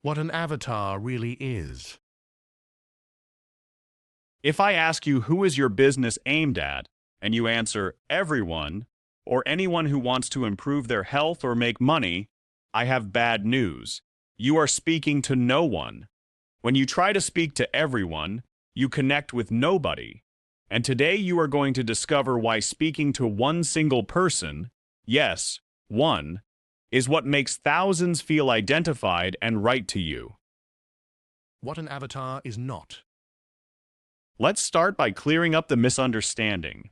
What an avatar really is. If I ask you who is your business aimed at, and you answer everyone, or anyone who wants to improve their health or make money, I have bad news. You are speaking to no one. When you try to speak to everyone, you connect with nobody. And today you are going to discover why speaking to one single person, yes, one, is what makes thousands feel identified and right to you. What an avatar is not. Let's start by clearing up the misunderstanding.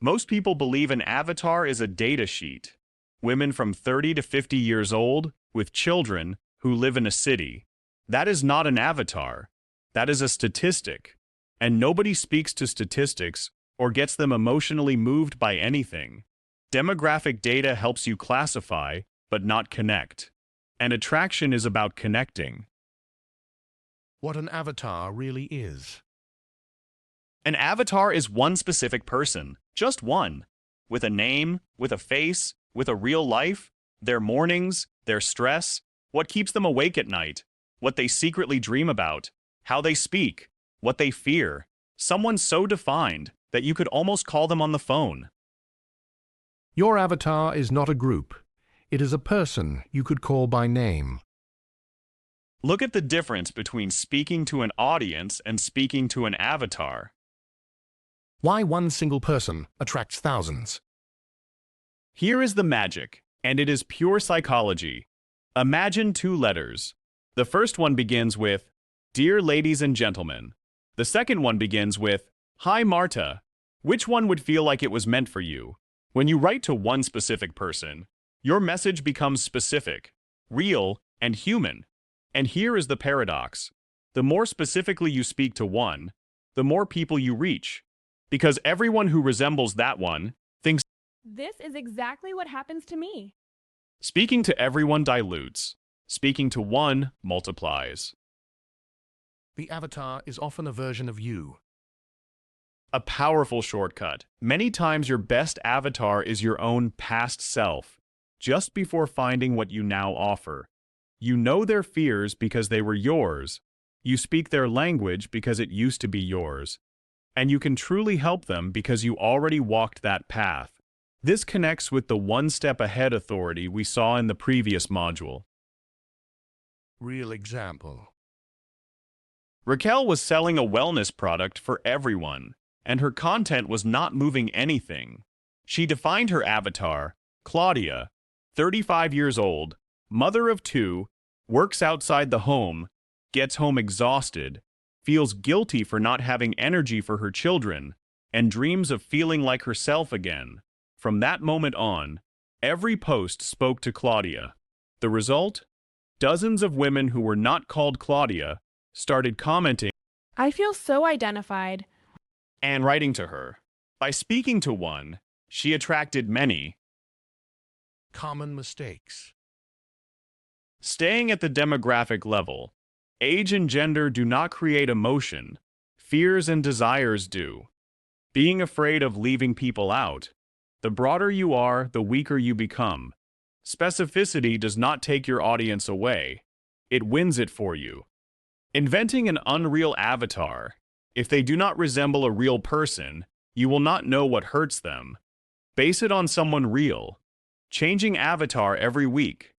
Most people believe an avatar is a data sheet. Women from 30 to 50 years old, with children, who live in a city. That is not an avatar. That is a statistic. And nobody speaks to statistics or gets them emotionally moved by anything. Demographic data helps you classify, but not connect. And attraction is about connecting. What an avatar really is. An avatar is one specific person, just one, with a name, with a face, with a real life, their mornings, their stress, what keeps them awake at night, what they secretly dream about, how they speak, what they fear, someone so defined that you could almost call them on the phone. Your avatar is not a group. It is a person you could call by name. Look at the difference between speaking to an audience and speaking to an avatar. Why one single person attracts thousands? Here is the magic, and it is pure psychology. Imagine two letters. The first one begins with, "Dear ladies and gentlemen." The second one begins with, "Hi Marta." Which one would feel like it was meant for you? When you write to one specific person, your message becomes specific, real, and human. And here is the paradox. The more specifically you speak to one, the more people you reach. Because everyone who resembles that one thinks This is exactly what happens to me. speaking to everyone dilutes. Speaking to one multiplies. The avatar is often a version of you. A powerful shortcut. Many times your best avatar is your own past self, just before finding what you now offer. You know their fears because they were yours. You speak their language because it used to be yours. And you can truly help them because you already walked that path. This connects with the one-step-ahead authority we saw in the previous module. Real example. Raquel was selling a wellness product for everyone, and her content was not moving anything. She defined her avatar, Claudia, 35 years old, mother of two, works outside the home, gets home exhausted, feels guilty for not having energy for her children, and dreams of feeling like herself again. From that moment on, every post spoke to Claudia. The result? Dozens of women who were not called Claudia started commenting I feel so identified. and writing to her. By speaking to one, she attracted many. Common mistakes. Staying at the demographic level, age and gender do not create emotion. Fears and desires do. Being afraid of leaving people out. The broader you are, the weaker you become. Specificity does not take your audience away. It wins it for you. Inventing an unreal avatar. If they do not resemble a real person, you will not know what hurts them. Base it on someone real. Changing avatar every week.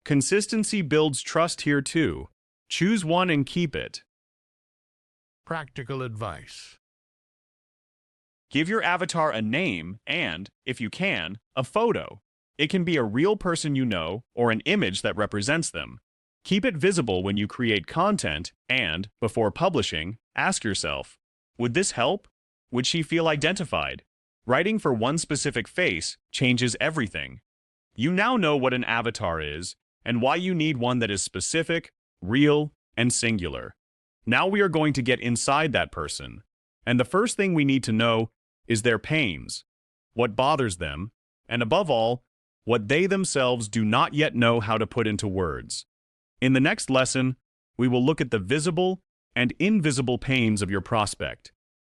Consistency builds trust here too. Choose one and keep it. Practical advice. Give your avatar a name and, if you can, a photo. It can be a real person you know or an image that represents them. Keep it visible when you create content and, before publishing, ask yourself, would this help? Would she feel identified? Writing for one specific face changes everything. You now know what an avatar is and why you need one that is specific, real, and singular. Now we are going to get inside that person. And the first thing we need to know is their pains, what bothers them, and above all, what they themselves do not yet know how to put into words. In the next lesson, we will look at the visible and invisible pains of your prospect.